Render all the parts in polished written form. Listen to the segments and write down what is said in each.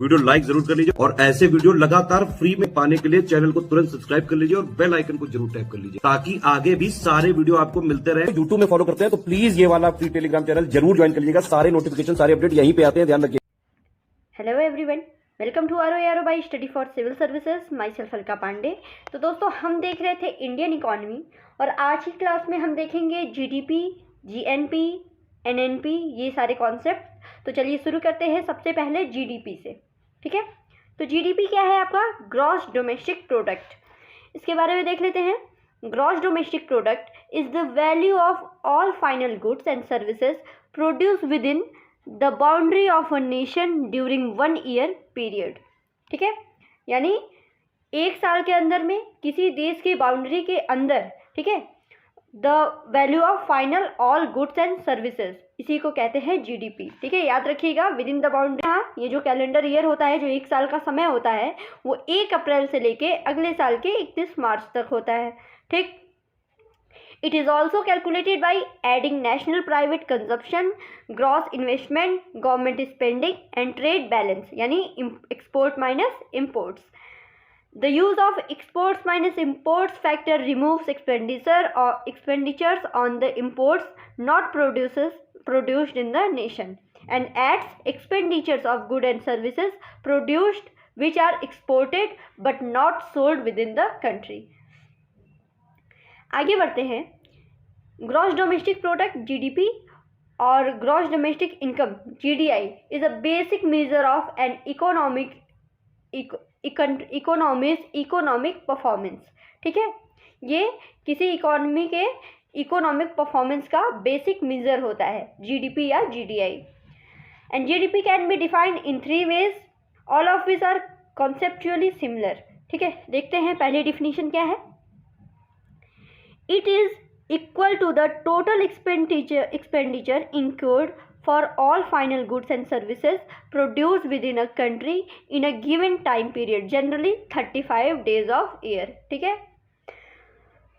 Video like जरूर कर लीजिए और ऐसे वीडियो लगातार फ्री में पाने के लिए चैनल को तुरंत सब्सक्राइब कर लीजिए और बेल आइकन को जरूर टैप कर लीजिए ताकि आगे भी सारे वीडियो आपको मिलते रहे। यूट्यूब में फॉलो करते हैं तो प्लीज ये वाला फ्री टेलीग्राम चैनल जरूर ज्वाइन कर लीजिएगा। सारे नोटिफिकेशन सारे अपडेट यहीं पे आते हैं, ध्यान रखिए। Hello everyone, welcome to Aaro by study for civil services. Myself Alka Pandey. तो दोस्तों, हम देख रहे थे इंडियन इकोनॉमी और आज की क्लास में हम देखेंगे जीडीपी, जीएनपी, एनएनपी, ये सारे कॉन्सेप्ट। तो चलिए शुरू करते हैं सबसे पहले जीडीपी से। ठीक है, तो जीडीपी क्या है? आपका ग्रॉस डोमेस्टिक प्रोडक्ट। इसके बारे में देख लेते हैं। Gross domestic product is the value of all final goods and services produce with in the boundary of a nation during 1 year period. ठीक है, यानी एक साल के अंदर में किसी देश की बाउंड्री के अंदर, ठीक है, the value of final all goods and services, इसी को कहते हैं जीडीपी। ठीक है, याद रखिएगा, विद इन द बाउंड्री। हाँ, ये जो कैलेंडर ईयर होता है, जो एक साल का समय होता है, वो 1 अप्रैल से लेके अगले साल के 31 मार्च तक होता है। ठीक, it is also calculated by adding national private consumption, gross investment, government spending and trade balance, यानी export minus imports. The use of exports minus imports factor removes expenditures on the imports not produced in the nation and adds expenditures of goods and services produced which are exported but not sold within the country. आगे बढ़ते हैं। Gross domestic product GDP और gross domestic income GDI is a basic measure of an economic performance. ठीक है, ये किसी economy के economic performance का बेसिक मेजर होता है, जीडीपी या GDI. And GDP can be defined in 3 ways, all of which are conceptually similar. ठीक है, देखते हैं पहली डिफिनीशन क्या है। It is equal to the total expenditure incurred for all final goods and services produced within a country in a given time period, generally 35 days of year. ठीक है,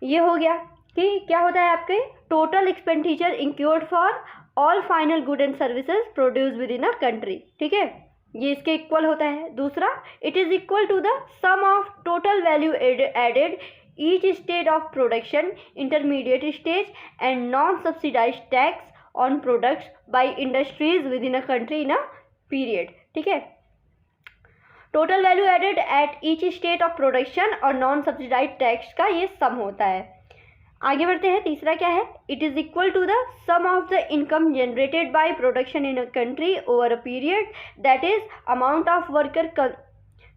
ये हो गया कि क्या होता है आपके total expenditure incurred for all final good and services produce within a country. ठीक है, ये इसके इक्वल होता है। दूसरा, it is equal to the sum of total value added each stage of production, intermediate stage and non-subsidized tax on products by industries within a country in a period. ठीक है, total value added at each state of production और non subsidise tax का ये सम होता है। आगे बढ़ते हैं। तीसरा क्या है? It is equal to the sum of the income generated by production in a country over a period, that is amount of worker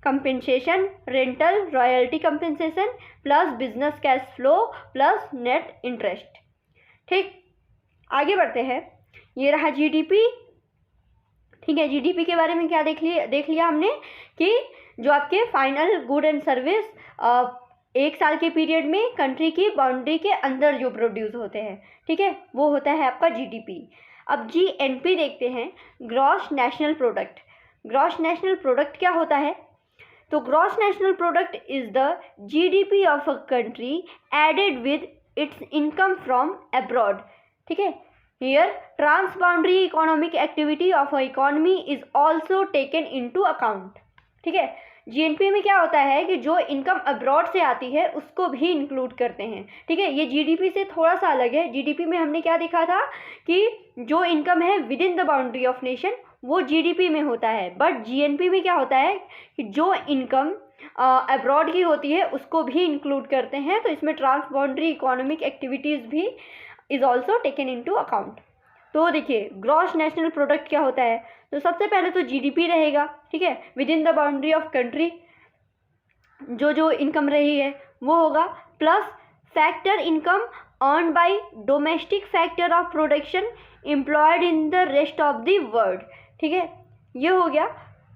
compensation, rental, royalty compensation plus business cash flow plus net interest. ठीक, आगे बढ़ते हैं। ये रहा GDP. ठीक है, GDP के बारे में क्या देख लिया हमने कि जो आपके फाइनल गुड एंड सर्विस एक साल के पीरियड में कंट्री की बाउंड्री के अंदर जो प्रोड्यूस होते हैं, ठीक है, वो होता है आपका जीडीपी। अब जीएनपी देखते हैं, gross national product. Gross national product क्या होता है? तो gross national product is the GDP of a country added with its income from abroad. ठीक है, here trans boundary economic activity of a economy is also taken into account. ठीक है, GNP में क्या होता है कि जो इनकम अब्रॉड से आती है उसको भी इंक्लूड करते हैं। ठीक है, ये जीडीपी से थोड़ा सा अलग है। जीडीपी में हमने क्या देखा था कि जो इनकम है with in the boundary of nation वो जीडीपी में होता है, बट जीएनपी में क्या होता है कि जो इनकम अब्रॉड की होती है उसको भी इंक्लूड करते हैं। तो इसमें ट्रांस बाउंड्री इकोनॉमिक एक्टिविटीज़ भी is also taken into account. तो देखिए, ग्रॉस नेशनल प्रोडक्ट क्या होता है? तो सबसे पहले तो जीडीपी रहेगा। ठीक है, with in the boundary of country जो इनकम रही है वो होगा, plus factor income earn by domestic factor of production employed in the rest of the world. ठीक है, ये हो गया।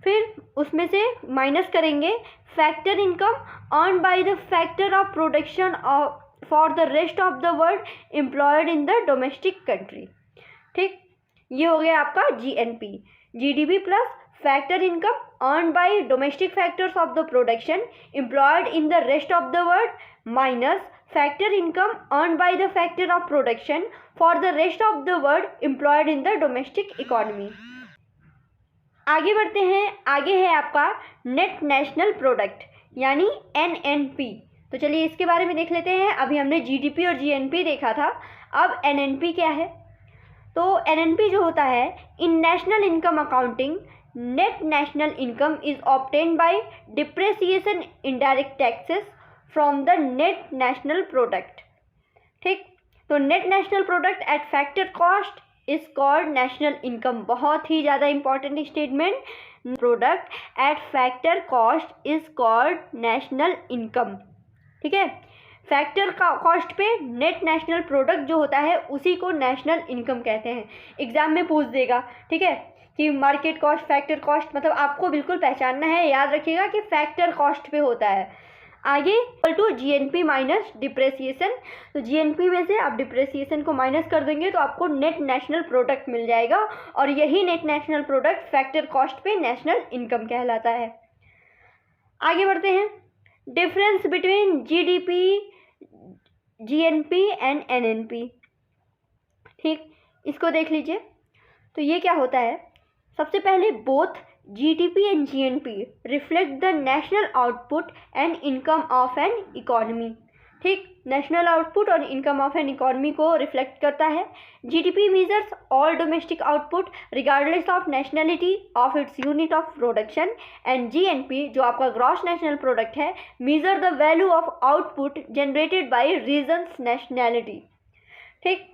फिर उसमें से माइनस करेंगे factor income earn by the factor of production for the rest of the world employed in the domestic country. ठीक, ये हो गया आपका GNP. GDP plus factor income earn by domestic factors of the production employed in the rest of the world minus factor income earn by the factor of production for the rest of the world employed in the domestic economy. आगे बढ़ते हैं, आगे है आपका net national product यानी NNP। तो चलिए इसके बारे में देख लेते हैं। अभी हमने GDP और GNP देखा था, अब NNP क्या है। तो NNP जो होता है, in national income accounting, net national income is obtained by depreciation indirect taxes from the net national product. ठीक, तो net national product at factor cost is called national income. बहुत ही ज़्यादा important statement, product at factor cost is called national income. ठीक है, factor का cost पे net national product जो होता है उसी को नेशनल इनकम कहते हैं। एग्जाम में पूछ देगा, ठीक है, कि मार्केट कॉस्ट, फैक्टर कॉस्ट, मतलब आपको बिल्कुल पहचानना है, याद रखिएगा कि फैक्टर कॉस्ट पे होता है। आगे टू GNP माइनस डिप्रेसिएशन। तो GNP में से आप डिप्रेसिएशन को माइनस कर देंगे तो आपको नेट नेशनल प्रोडक्ट मिल जाएगा, और यही net national product factor cost पे नेशनल इनकम कहलाता है। आगे बढ़ते हैं, difference between GDP, GNP and NNP। ठीक, इसको देख लीजिए। तो ये क्या होता है, सबसे पहले both GDP and GNP reflect the national output and income of an economy. ठीक, नेशनल आउटपुट और इनकम ऑफ एन इकोनॉमी को रिफ्लेक्ट करता है। GDP measures all domestic output regardless of nationality of its unit of production, and GNP जो आपका gross national product है, measure the value of output generated by reasons nationality. ठीक,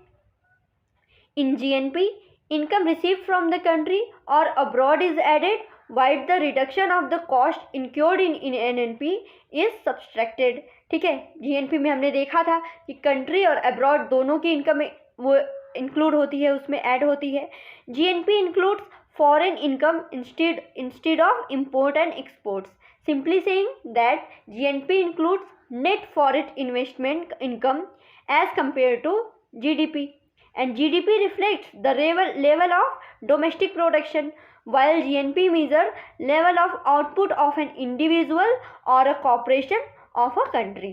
in GNP income received from the country or abroad is added, while the reduction of the cost incurred in NNP is subtracted। ठीक है, GNP में हमने देखा था कि country और abroad दोनों की इनकम वो इंक्लूड होती है, उसमें ऐड होती है। GNP includes foreign income instead of import and exports, simply saying that GNP includes net foreign investment income as compare to GDP, and GDP reflects the level of domestic production, while GNP measures level of output of an individual or a corporation of a country।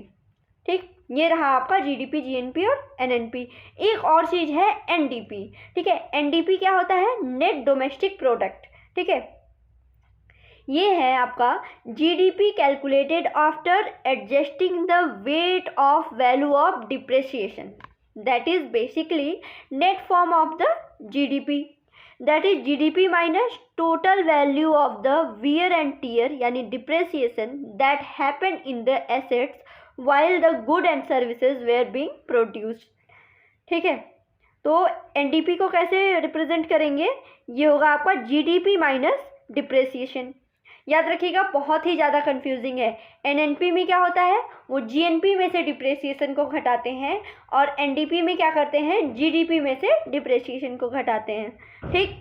ठीक, ये रहा आपका GDP, GNP और NNP। एक और चीज़ है NDP। ठीक है, NDP क्या होता है, नेट डोमेस्टिक प्रोडक्ट। ठीक है, ये है आपका GDP calculated after adjusting the weight of value of depreciation, that is basically net form of the GDP, that is GDP minus total value of the wear and tear यानी depreciation that happened in the assets while the good and services were being produced। ठीक है, तो NDP को कैसे represent करेंगे, ये होगा आपका GDP माइनस डिप्रेसिएशन। याद रखिएगा, बहुत ही ज़्यादा कंफ्यूजिंग है। NNP में क्या होता है, वो GNP में से डिप्रेसिएशन को घटाते हैं, और NDP में क्या करते हैं, GDP में से डिप्रेसिएशन को घटाते हैं। ठीक,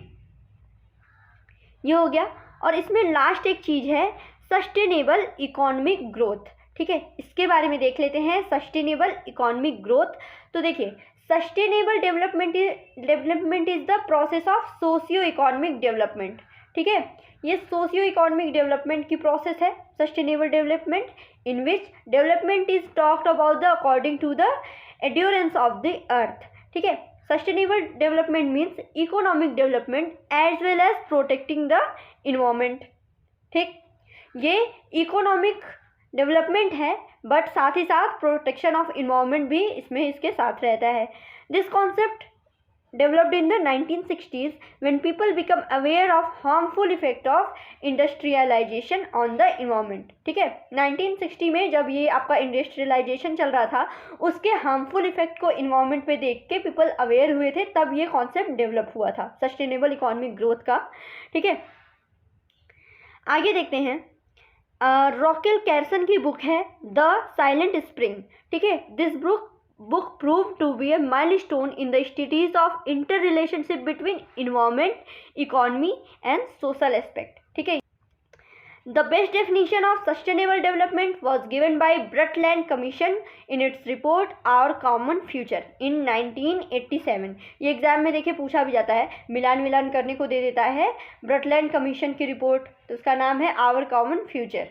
ये हो गया। और इसमें लास्ट एक चीज़ है सस्टेनेबल इकोनॉमिक ग्रोथ। ठीक है, इसके बारे में देख लेते हैं, सस्टेनेबल इकोनॉमिक ग्रोथ। तो देखिए, sustainable development is the process of socio economic development. ठीक है, ये सोशियो इकोनॉमिक डेवलपमेंट की प्रोसेस है, sustainable development, in which development is talked about the according to the endurance of the earth. ठीक है, sustainable development means economic development as well as protecting the environment. ठीक, ये economic development है, but साथ ही साथ protection of environment भी इसमें इसके साथ रहता है। This concept developed in the 1960s when people become aware of harmful effect of industrialization on the environment। ठीक है, 1960 में जब ये आपका इंडस्ट्रियलाइजेशन चल रहा था, उसके हार्मफुल इफेक्ट को इन्वायरमेंट पे देख के पीपल अवेयर हुए थे, तब ये कॉन्सेप्ट डेवलप हुआ था सस्टेनेबल इकोनॉमिक ग्रोथ का। ठीक है, आगे देखते हैं, रॉकेल कैरसन की बुक है द साइलेंट स्प्रिंग। ठीक है, this book proved to be a milestone in the studies of interrelationship between environment, economy and social aspect। ठीक है, the best definition of sustainable development was given by Brundtland Commission in its report Our Common Future in 1987। ये exam में देखिए पूछा भी जाता है, मिलान करने को दे देता है ब्रटलैंड कमीशन की रिपोर्ट, तो उसका नाम है Our Common Future।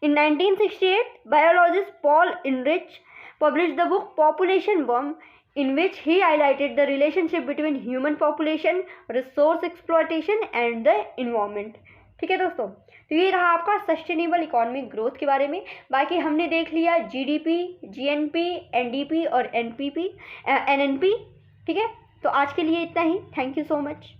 In 1968 biologist Paul Ehrlich published the book Population Bomb in which he highlighted the relationship between human population, resource exploitation and the environment. ठीक है दोस्तों, तो ये रहा आपका सस्टेनेबल इकोनॉमिक ग्रोथ के बारे में। बाकी हमने देख लिया जीडीपी, जीएनपी, एनडीपी और एनपीपी, एनएनपी। ठीक है, तो आज के लिए इतना ही। Thank you so much.